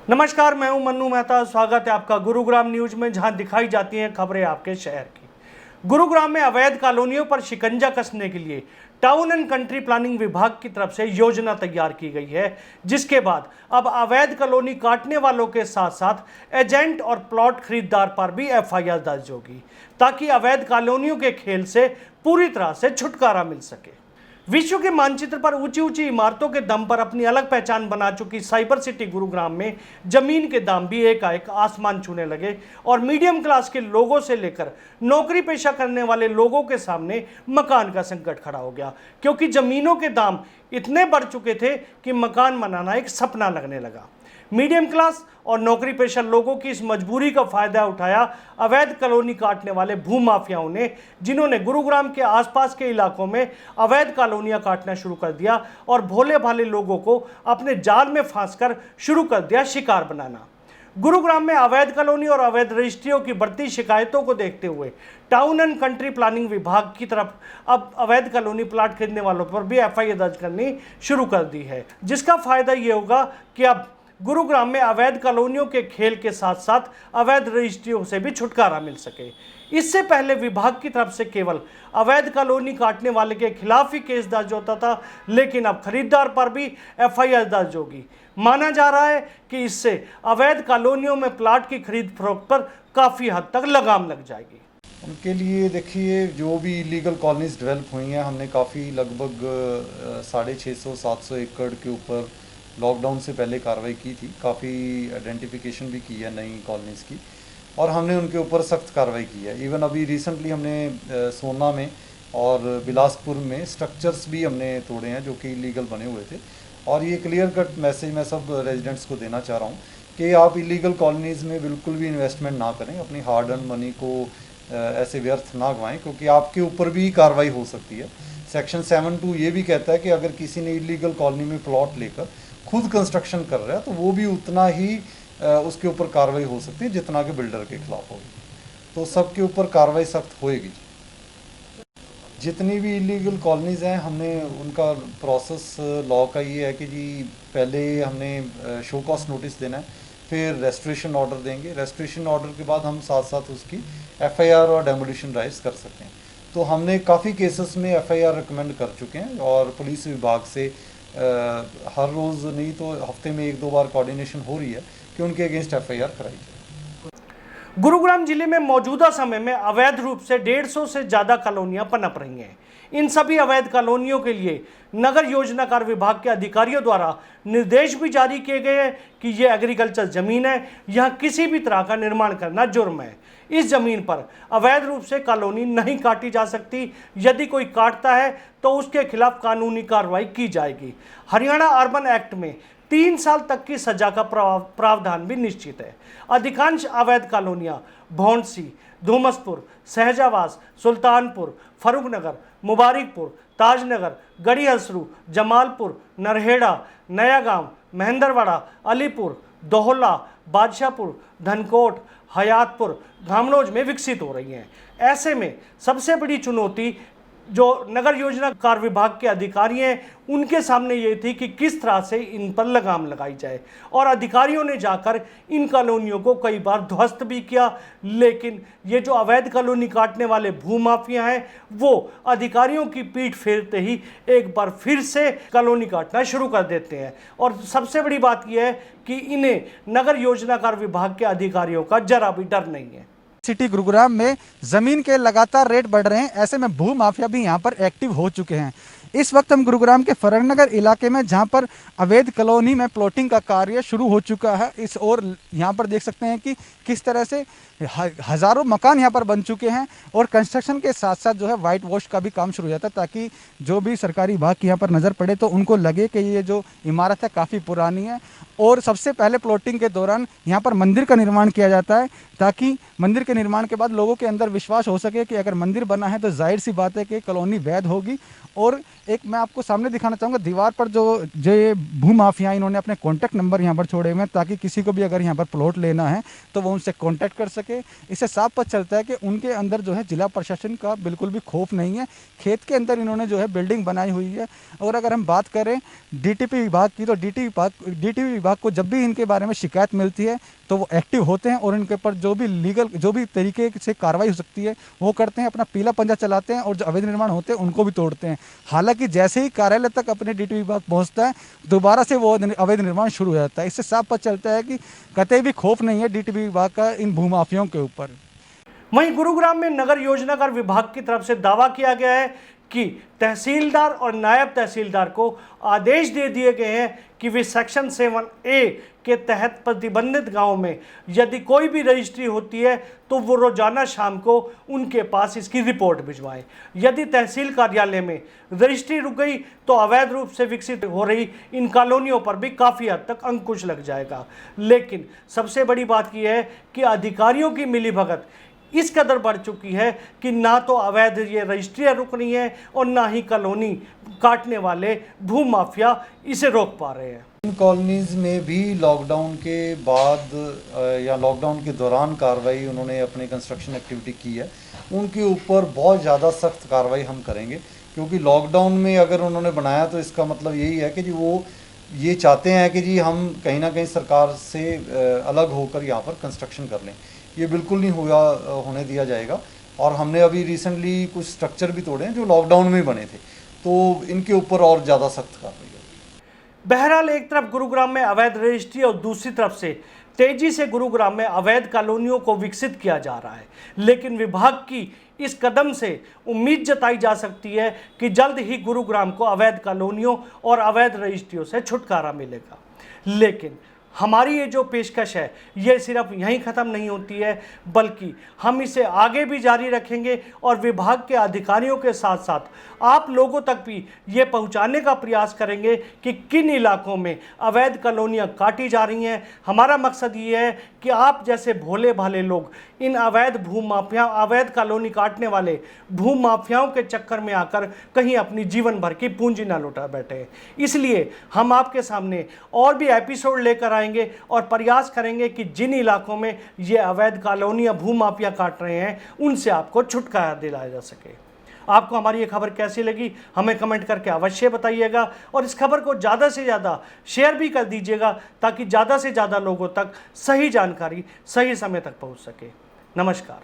नमस्कार, मैं हूं मन्नू मेहता। स्वागत है आपका गुरुग्राम न्यूज में, जहां दिखाई जाती हैं खबरें आपके शहर की। गुरुग्राम में अवैध कॉलोनियों पर शिकंजा कसने के लिए टाउन एंड कंट्री प्लानिंग विभाग की तरफ से योजना तैयार की गई है, जिसके बाद अब अवैध कॉलोनी काटने वालों के साथ साथ एजेंट और प्लॉट खरीदार पर भी एफआईआर दर्ज होगी, ताकि अवैध कॉलोनियों के खेल से पूरी तरह से छुटकारा मिल सके। विश्व के मानचित्र पर ऊंची ऊंची इमारतों के दम पर अपनी अलग पहचान बना चुकी साइबर सिटी गुरुग्राम में जमीन के दाम भी एकाएक आसमान छूने लगे और मीडियम क्लास के लोगों से लेकर नौकरी पेशा करने वाले लोगों के सामने मकान का संकट खड़ा हो गया, क्योंकि जमीनों के दाम इतने बढ़ चुके थे कि मकान बनाना एक सपना लगने लगा। मीडियम क्लास और नौकरी पेशा लोगों की इस मजबूरी का फायदा उठाया अवैध कॉलोनी काटने वाले भूमाफियाओं ने, जिन्होंने गुरुग्राम के आसपास के इलाकों में अवैध कॉलोनियां काटना शुरू कर दिया और भोले भाले लोगों को अपने जाल में फांसकर शुरू कर दिया शिकार बनाना। गुरुग्राम में अवैध कॉलोनी और अवैध रजिस्ट्रियों की बढ़ती शिकायतों को देखते हुए टाउन एंड कंट्री प्लानिंग विभाग की तरफ अब अवैध कॉलोनी प्लाट खरीदने वालों पर भी एफआईआर दर्ज करनी शुरू कर दी है, जिसका फायदा ये होगा कि अब गुरुग्राम में अवैध कॉलोनियों के खेल के साथ साथ अवैध रजिस्ट्रियों से भी छुटकारा मिल सके। इससे पहले विभाग की तरफ से केवल अवैध कॉलोनी काटने वाले के खिलाफ ही केस दर्ज होता था, लेकिन अब खरीदार पर भी एफआईआर दर्ज होगी। माना जा रहा है कि इससे अवैध कॉलोनियों में प्लाट की खरीद फरोख्त पर काफ़ी हद तक लगाम लग जाएगी। उनके लिए देखिए, जो भी इलीगल कॉलोनीज डेवलप हुई हैं, हमने काफ़ी लगभग 650-700 एकड़ के ऊपर लॉकडाउन से पहले कार्रवाई की थी। काफ़ी आइडेंटिफिकेशन भी की है नई कॉलोनीज़ की, और हमने उनके ऊपर सख्त कार्रवाई की है। इवन अभी रिसेंटली हमने सोना में और बिलासपुर में स्ट्रक्चर्स भी हमने तोड़े हैं जो कि इलीगल बने हुए थे। और ये क्लियर कट मैसेज मैं सब रेजिडेंट्स को देना चाह रहा हूँ कि आप इलीगल कॉलोनीज़ में बिल्कुल भी इन्वेस्टमेंट ना करें, अपनी हार्ड अर्न मनी को ऐसे व्यर्थ ना गंवाएं, क्योंकि आपके ऊपर भी कार्रवाई हो सकती है। सेक्शन 7(2) ये भी कहता है कि अगर किसी ने इलीगल कॉलोनी में प्लॉट लेकर खुद कंस्ट्रक्शन कर रहा है तो वो भी उतना ही उसके ऊपर कार्रवाई हो सकती है जितना कि बिल्डर के खिलाफ होगी। तो सबके ऊपर कार्रवाई सख्त होएगी। जितनी भी इलीगल कॉलोनीज़ हैं, हमने उनका प्रोसेस लॉ का ये है कि जी पहले हमने शो कॉस्ट नोटिस देना है, फिर रेस्ट्रिक्शन ऑर्डर देंगे। रेस्ट्रिक्शन ऑर्डर के बाद हम साथ साथ उसकी एफआईआर और डेमोलिशन राइट्स कर सकते हैं। तो हमने काफ़ी केसेस में एफआईआर रिकमेंड कर चुके हैं, और पुलिस विभाग से हर रोज़ नहीं तो हफ्ते में 1-2 बार कोऑर्डिनेशन हो रही है कि उनके अगेंस्ट एफआईआर कराई जाए। गुरुग्राम जिले में मौजूदा समय में अवैध रूप से 150 से ज़्यादा कॉलोनियां पनप रही हैं। इन सभी अवैध कॉलोनियों के लिए नगर योजनाकार विभाग के अधिकारियों द्वारा निर्देश भी जारी किए गए हैं कि ये एग्रीकल्चर जमीन है, यहाँ किसी भी तरह का निर्माण करना जुर्म है। इस जमीन पर अवैध रूप से कॉलोनी नहीं काटी जा सकती। यदि कोई काटता है तो उसके खिलाफ कानूनी कार्रवाई की जाएगी। हरियाणा अर्बन एक्ट में 3 साल तक की सजा का प्रावधान भी निश्चित है। अधिकांश अवैध कॉलोनियां भौंडसी, धूमसपुर, सहजावास, सुल्तानपुर, फरूखनगर, मुबारिकपुर, ताजनगर, गढ़ी हसरू, जमालपुर, नरहेड़ा, नया गांव, महेंद्रवाड़ा, अलीपुर, दोहला, बादशाहपुर, धनकोट, हयातपुर, धामनोज में विकसित हो रही हैं। ऐसे में सबसे बड़ी चुनौती जो नगर योजना कार्य विभाग के अधिकारी हैं उनके सामने ये थी कि किस तरह से इन पर लगाम लगाई जाए, और अधिकारियों ने जाकर इन कॉलोनियों को कई बार ध्वस्त भी किया। लेकिन ये जो अवैध कॉलोनी काटने वाले भूमाफिया हैं वो अधिकारियों की पीठ फेरते ही एक बार फिर से कॉलोनी काटना शुरू कर देते हैं। और सबसे बड़ी बात यह है कि इन्हें नगर योजना कार्य विभाग के अधिकारियों का जरा भी डर नहीं है। सिटी गुरुग्राम में जमीन के लगातार रेट बढ़ रहे हैं, ऐसे में भू माफिया भी यहां पर एक्टिव हो चुके हैं। इस वक्त हम गुरुग्राम के फरगनगर इलाके में, जहां पर अवैध कॉलोनी में प्लॉटिंग का कार्य शुरू हो चुका है। इस और यहां पर देख सकते हैं कि किस तरह से हज़ारों मकान यहां पर बन चुके हैं, और कंस्ट्रक्शन के साथ साथ जो है वाइट वॉश का भी काम शुरू हो जाता है, ताकि जो भी सरकारी विभाग की यहाँ पर नज़र पड़े तो उनको लगे कि ये जो इमारत है काफ़ी पुरानी है। और सबसे पहले प्लॉटिंग के दौरान यहाँ पर मंदिर का निर्माण किया जाता है, ताकि मंदिर के निर्माण के बाद लोगों के अंदर विश्वास हो सके कि अगर मंदिर बना है तो जाहिर सी बात है कि कॉलोनी वैध होगी, और एक मैं आपको सामने दिखाना चाहूँगा दीवार पर जो ये भूमाफिया इन्होंने अपने कॉन्टैक्ट नंबर यहाँ पर छोड़े हुए हैं, ताकि किसी को भी अगर यहाँ पर प्लॉट लेना है तो वो उनसे कॉन्टैक्ट कर सके। इससे साफ पता चलता है कि उनके अंदर जो है जिला प्रशासन का बिल्कुल भी खौफ नहीं है। खेत के अंदर इन्होंने जो है बिल्डिंग बनाई हुई है। और अगर हम बात करें डीटीपी विभाग की, तो डीटीपी विभाग को जब भी इनके बारे में शिकायत मिलती है तो वो एक्टिव होते हैं और इनके ऊपर जो भी तरीके से कार्रवाई हो सकती है वो करते हैं, अपना पीला पंजा चलाते हैं और जो अवैध निर्माण होते हैं उनको भी तोड़ते हैं। हालांकि जैसे ही कार्यालय तक अपने डीटीपी विभाग पहुंचता है दोबारा से वो अवैध निर्माण शुरू हो जाता है। इससे साफ पता चलता है कि कतई भी खौफ नहीं है डीटीपी विभाग का इन भूमाफियों के ऊपर। वहीं गुरुग्राम में नगर योजनाकार विभाग की तरफ से दावा किया गया है कि तहसीलदार और नायब तहसीलदार को आदेश दे दिए गए हैं कि वे सेक्शन 7A के तहत प्रतिबंधित गांव में यदि कोई भी रजिस्ट्री होती है तो वो रोजाना शाम को उनके पास इसकी रिपोर्ट भिजवाएं। यदि तहसील कार्यालय में रजिस्ट्री रुक गई तो अवैध रूप से विकसित हो रही इन कॉलोनियों पर भी काफ़ी हद तक अंकुश लग जाएगा। लेकिन सबसे बड़ी बात यह है कि अधिकारियों की मिलीभगत इस कदर बढ़ चुकी है कि ना तो अवैध ये रजिस्ट्रियाँ रुक रही हैं और ना ही कॉलोनी काटने वाले भूमाफिया इसे रोक पा रहे हैं। इन कॉलोनीज में भी लॉकडाउन के बाद या लॉकडाउन के दौरान कार्रवाई उन्होंने अपने कंस्ट्रक्शन एक्टिविटी की है, उनके ऊपर बहुत ज़्यादा सख्त कार्रवाई हम करेंगे। क्योंकि लॉकडाउन में अगर उन्होंने बनाया तो इसका मतलब यही है कि जी वो ये चाहते हैं कि जी हम कहीं ना कहीं सरकार से अलग होकर यहाँ पर कंस्ट्रक्शन कर लें। ये बिल्कुल नहीं होने दिया जाएगा। और हमने अभी रिसेंटली कुछ स्ट्रक्चर भी तोड़े हैं जो लॉकडाउन में बने थे, तो इनके ऊपर और ज़्यादा सख्त कार्रवाई होगी। बहरहाल एक तरफ गुरुग्राम में अवैध रजिस्ट्री और दूसरी तरफ से तेजी से गुरुग्राम में अवैध कॉलोनियों को विकसित किया जा रहा है, लेकिन विभाग की इस कदम से उम्मीद जताई जा सकती है कि जल्द ही गुरुग्राम को अवैध कॉलोनियों और अवैध रजिस्ट्रियों से छुटकारा मिलेगा। लेकिन हमारी ये जो पेशकश है ये सिर्फ यहीं ख़त्म नहीं होती है, बल्कि हम इसे आगे भी जारी रखेंगे और विभाग के अधिकारियों के साथ साथ आप लोगों तक भी ये पहुंचाने का प्रयास करेंगे कि किन इलाकों में अवैध कॉलोनियाँ काटी जा रही हैं। हमारा मकसद ये है कि आप जैसे भोले भाले लोग इन अवैध अवैध कॉलोनी काटने वाले भूमाफियाओं के चक्कर में आकर कहीं अपनी जीवन भर की पूंजी ना लुटा बैठे। इसलिए हम आपके सामने और भी एपिसोड लेकर आएंगे और प्रयास करेंगे कि जिन इलाकों में ये अवैध कॉलोनियाँ भूमाफिया काट रहे हैं उनसे आपको छुटकारा दिलाया जा सके। आपको हमारी ये खबर कैसी लगी हमें कमेंट करके अवश्य बताइएगा और इस खबर को ज़्यादा से ज़्यादा शेयर भी कर दीजिएगा ताकि ज़्यादा से ज़्यादा लोगों तक सही जानकारी सही समय तक पहुंच सके। नमस्कार।